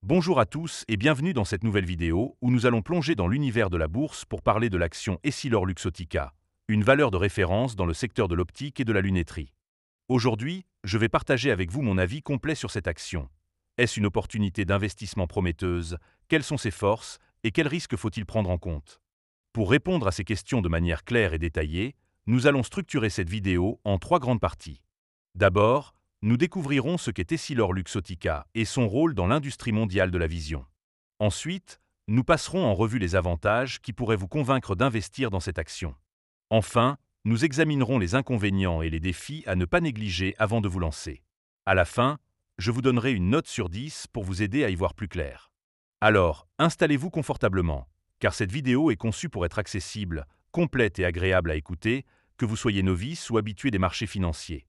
Bonjour à tous et bienvenue dans cette nouvelle vidéo où nous allons plonger dans l'univers de la bourse pour parler de l'action Essilor-Luxottica, une valeur de référence dans le secteur de l'optique et de la lunetterie. Aujourd'hui, je vais partager avec vous mon avis complet sur cette action. Est-ce une opportunité d'investissement prometteuse? Quelles sont ses forces et quels risques faut-il prendre en compte? Pour répondre à ces questions de manière claire et détaillée, nous allons structurer cette vidéo en trois grandes parties. D'abord, nous découvrirons ce qu'est Essilor-Luxottica et son rôle dans l'industrie mondiale de la vision. Ensuite, nous passerons en revue les avantages qui pourraient vous convaincre d'investir dans cette action. Enfin, nous examinerons les inconvénients et les défis à ne pas négliger avant de vous lancer. À la fin, je vous donnerai une note sur 10 pour vous aider à y voir plus clair. Alors, installez-vous confortablement, car cette vidéo est conçue pour être accessible, complète et agréable à écouter, que vous soyez novice ou habitué des marchés financiers.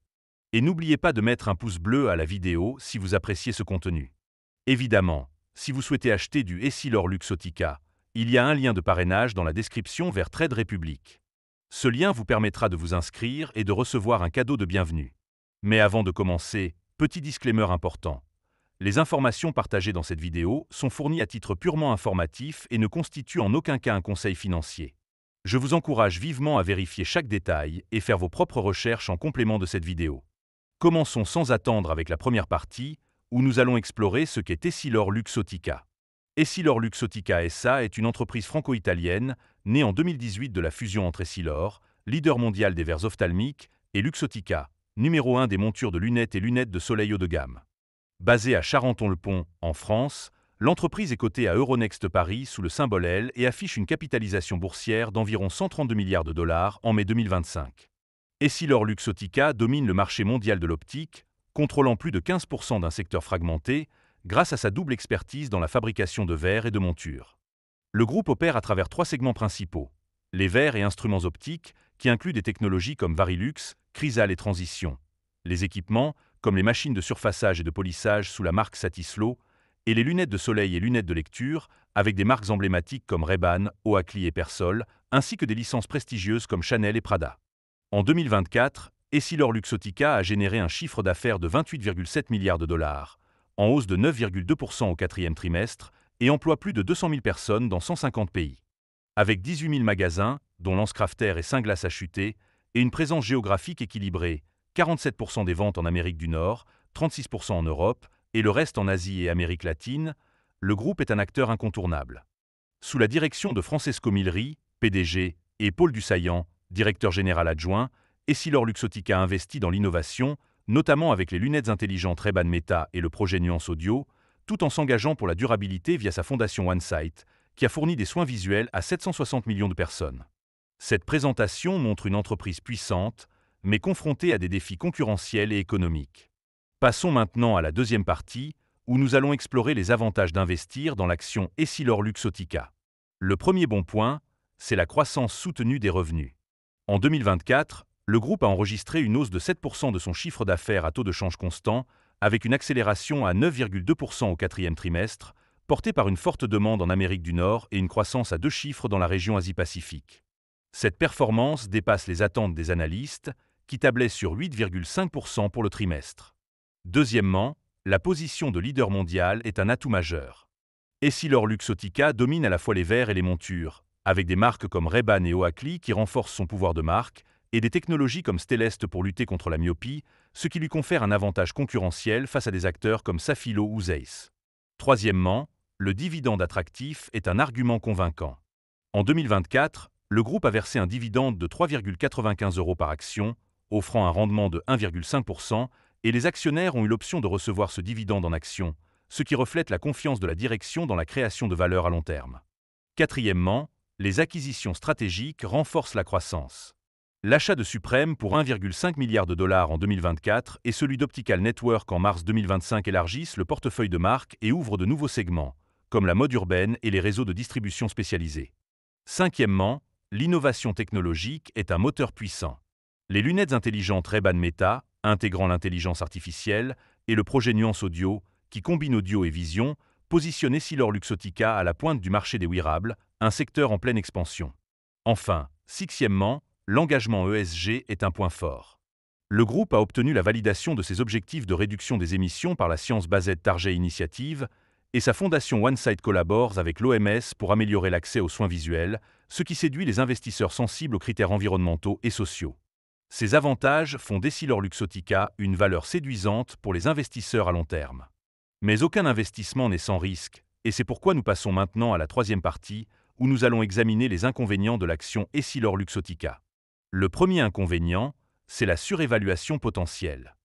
Et n'oubliez pas de mettre un pouce bleu à la vidéo si vous appréciez ce contenu. Évidemment, si vous souhaitez acheter du Essilor-Luxottica, il y a un lien de parrainage dans la description vers Trade Republic. Ce lien vous permettra de vous inscrire et de recevoir un cadeau de bienvenue. Mais avant de commencer, petit disclaimer important. Les informations partagées dans cette vidéo sont fournies à titre purement informatif et ne constituent en aucun cas un conseil financier. Je vous encourage vivement à vérifier chaque détail et faire vos propres recherches en complément de cette vidéo. Commençons sans attendre avec la première partie, où nous allons explorer ce qu'est Essilor-Luxottica. Essilor-Luxottica SA est une entreprise franco-italienne, née en 2018 de la fusion entre Essilor, leader mondial des verres ophtalmiques, et Luxottica, numéro 1 des montures de lunettes et lunettes de soleil haut de gamme. Basée à Charenton-le-Pont, en France, l'entreprise est cotée à Euronext Paris sous le symbole L et affiche une capitalisation boursière d'environ 132 milliards de dollars en mai 2025. Essilor-Luxottica domine le marché mondial de l'optique, contrôlant plus de 15% d'un secteur fragmenté, grâce à sa double expertise dans la fabrication de verres et de montures. Le groupe opère à travers trois segments principaux: les verres et instruments optiques, qui incluent des technologies comme Varilux, Chrysal et Transition; les équipements, comme les machines de surfaçage et de polissage sous la marque Satislo, et les lunettes de soleil et lunettes de lecture, avec des marques emblématiques comme Ray-Ban, Oakley et Persol, ainsi que des licences prestigieuses comme Chanel et Prada. En 2024, Essilor-Luxottica a généré un chiffre d'affaires de 28,7 milliards de dollars, en hausse de 9,2% au quatrième trimestre, et emploie plus de 200 000 personnes dans 150 pays. Avec 18 000 magasins, dont Lancecrafter et Saint-Glace achetés, et une présence géographique équilibrée, 47% des ventes en Amérique du Nord, 36% en Europe, et le reste en Asie et Amérique latine, le groupe est un acteur incontournable. Sous la direction de Francesco Milleri, PDG, et Paul Dussaillant, directeur général adjoint, Essilor-Luxottica investit dans l'innovation, notamment avec les lunettes intelligentes Ray-Ban Meta et le projet Nuance Audio, tout en s'engageant pour la durabilité via sa fondation OneSight, qui a fourni des soins visuels à 760 millions de personnes. Cette présentation montre une entreprise puissante, mais confrontée à des défis concurrentiels et économiques. Passons maintenant à la deuxième partie, où nous allons explorer les avantages d'investir dans l'action Essilor-Luxottica. Le premier bon point, c'est la croissance soutenue des revenus. En 2024, le groupe a enregistré une hausse de 7% de son chiffre d'affaires à taux de change constant, avec une accélération à 9,2% au quatrième trimestre, portée par une forte demande en Amérique du Nord et une croissance à deux chiffres dans la région Asie-Pacifique. Cette performance dépasse les attentes des analystes, qui tablaient sur 8,5% pour le trimestre. Deuxièmement, la position de leader mondial est un atout majeur. Essilor-Luxottica domine à la fois les verres et les montures, avec des marques comme Ray-Ban et Oakley qui renforcent son pouvoir de marque, et des technologies comme Stellest pour lutter contre la myopie, ce qui lui confère un avantage concurrentiel face à des acteurs comme Safilo ou Zeiss. Troisièmement, le dividende attractif est un argument convaincant. En 2024, le groupe a versé un dividende de 3,95 € par action, offrant un rendement de 1,5%, et les actionnaires ont eu l'option de recevoir ce dividende en actions, ce qui reflète la confiance de la direction dans la création de valeur à long terme. Quatrièmement, les acquisitions stratégiques renforcent la croissance. L'achat de Supreme pour 1,5 milliard de dollars en 2024 et celui d'Optical Network en mars 2025 élargissent le portefeuille de marques et ouvrent de nouveaux segments, comme la mode urbaine et les réseaux de distribution spécialisés. Cinquièmement, l'innovation technologique est un moteur puissant. Les lunettes intelligentes Ray-Ban Meta, intégrant l'intelligence artificielle, et le projet Nuance Audio, qui combine audio et vision, positionnent Essilor-Luxottica à la pointe du marché des wearables, un secteur en pleine expansion. Enfin, sixièmement, l'engagement ESG est un point fort. Le groupe a obtenu la validation de ses objectifs de réduction des émissions par la Science Based Target Initiative Et sa fondation OneSight collabore avec l'OMS pour améliorer l'accès aux soins visuels, ce qui séduit les investisseurs sensibles aux critères environnementaux et sociaux. Ces avantages font d'Essilor-Luxottica une valeur séduisante pour les investisseurs à long terme. Mais aucun investissement n'est sans risque, et c'est pourquoi nous passons maintenant à la troisième partie, où nous allons examiner les inconvénients de l'action Essilor-Luxottica. Le premier inconvénient, c'est la surévaluation potentielle.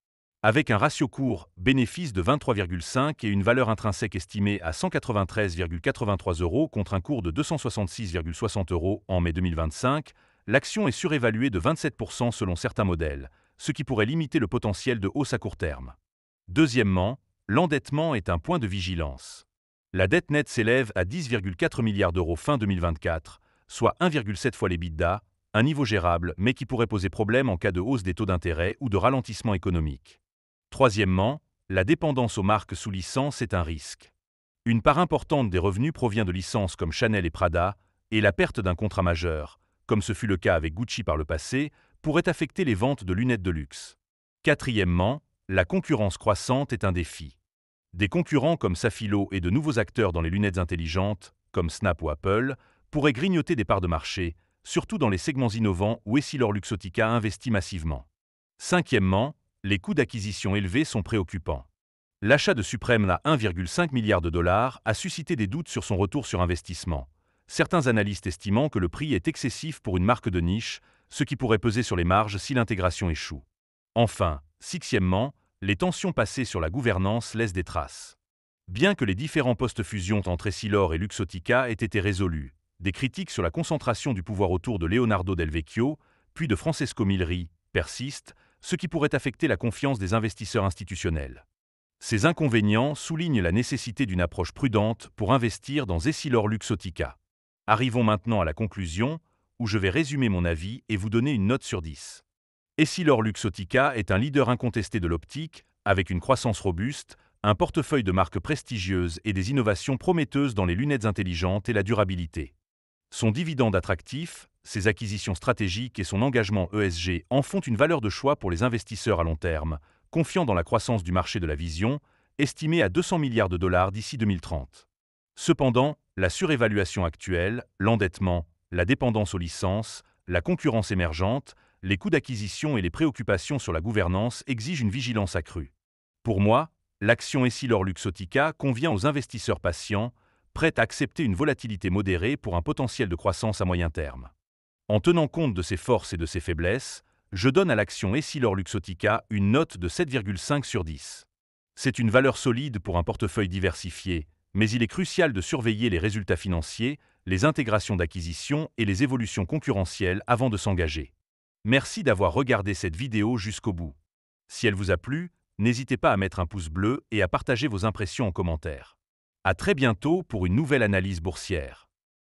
Avec un ratio cours-bénéfice de 23,5 et une valeur intrinsèque estimée à 193,83 € contre un cours de 266,60 € en mai 2025, l'action est surévaluée de 27% selon certains modèles, ce qui pourrait limiter le potentiel de hausse à court terme. Deuxièmement, l'endettement est un point de vigilance. La dette nette s'élève à 10,4 milliards d'euros fin 2024, soit 1,7 fois l'EBITDA, un niveau gérable mais qui pourrait poser problème en cas de hausse des taux d'intérêt ou de ralentissement économique. Troisièmement, la dépendance aux marques sous licence est un risque. Une part importante des revenus provient de licences comme Chanel et Prada, et la perte d'un contrat majeur, comme ce fut le cas avec Gucci par le passé, pourrait affecter les ventes de lunettes de luxe. Quatrièmement, la concurrence croissante est un défi. Des concurrents comme Safilo et de nouveaux acteurs dans les lunettes intelligentes, comme Snap ou Apple, pourraient grignoter des parts de marché, surtout dans les segments innovants où Essilor-Luxottica investit massivement. Cinquièmement, les coûts d'acquisition élevés sont préoccupants. L'achat de Supreme à 1,5 milliard de dollars a suscité des doutes sur son retour sur investissement. Certains analystes estimant que le prix est excessif pour une marque de niche, ce qui pourrait peser sur les marges si l'intégration échoue. Enfin, sixièmement, les tensions passées sur la gouvernance laissent des traces. Bien que les différents post-fusions entre Essilor et Luxottica aient été résolus, des critiques sur la concentration du pouvoir autour de Leonardo Del Vecchio, puis de Francesco Milleri, persistent, ce qui pourrait affecter la confiance des investisseurs institutionnels. Ces inconvénients soulignent la nécessité d'une approche prudente pour investir dans Essilor-Luxottica. Arrivons maintenant à la conclusion, où je vais résumer mon avis et vous donner une note sur 10. Essilor-Luxottica est un leader incontesté de l'optique, avec une croissance robuste, un portefeuille de marques prestigieuses et des innovations prometteuses dans les lunettes intelligentes et la durabilité. Son dividende attractif, ses acquisitions stratégiques et son engagement ESG en font une valeur de choix pour les investisseurs à long terme, confiant dans la croissance du marché de la vision, estimée à 200 milliards de dollars d'ici 2030. Cependant, la surévaluation actuelle, l'endettement, la dépendance aux licences, la concurrence émergente, les coûts d'acquisition et les préoccupations sur la gouvernance exigent une vigilance accrue. Pour moi, l'action Essilor-Luxottica convient aux investisseurs patients, prêts à accepter une volatilité modérée pour un potentiel de croissance à moyen terme. En tenant compte de ses forces et de ses faiblesses, je donne à l'action Essilor-Luxottica une note de 7,5 sur 10. C'est une valeur solide pour un portefeuille diversifié, mais il est crucial de surveiller les résultats financiers, les intégrations d'acquisition et les évolutions concurrentielles avant de s'engager. Merci d'avoir regardé cette vidéo jusqu'au bout. Si elle vous a plu, n'hésitez pas à mettre un pouce bleu et à partager vos impressions en commentaire. À très bientôt pour une nouvelle analyse boursière.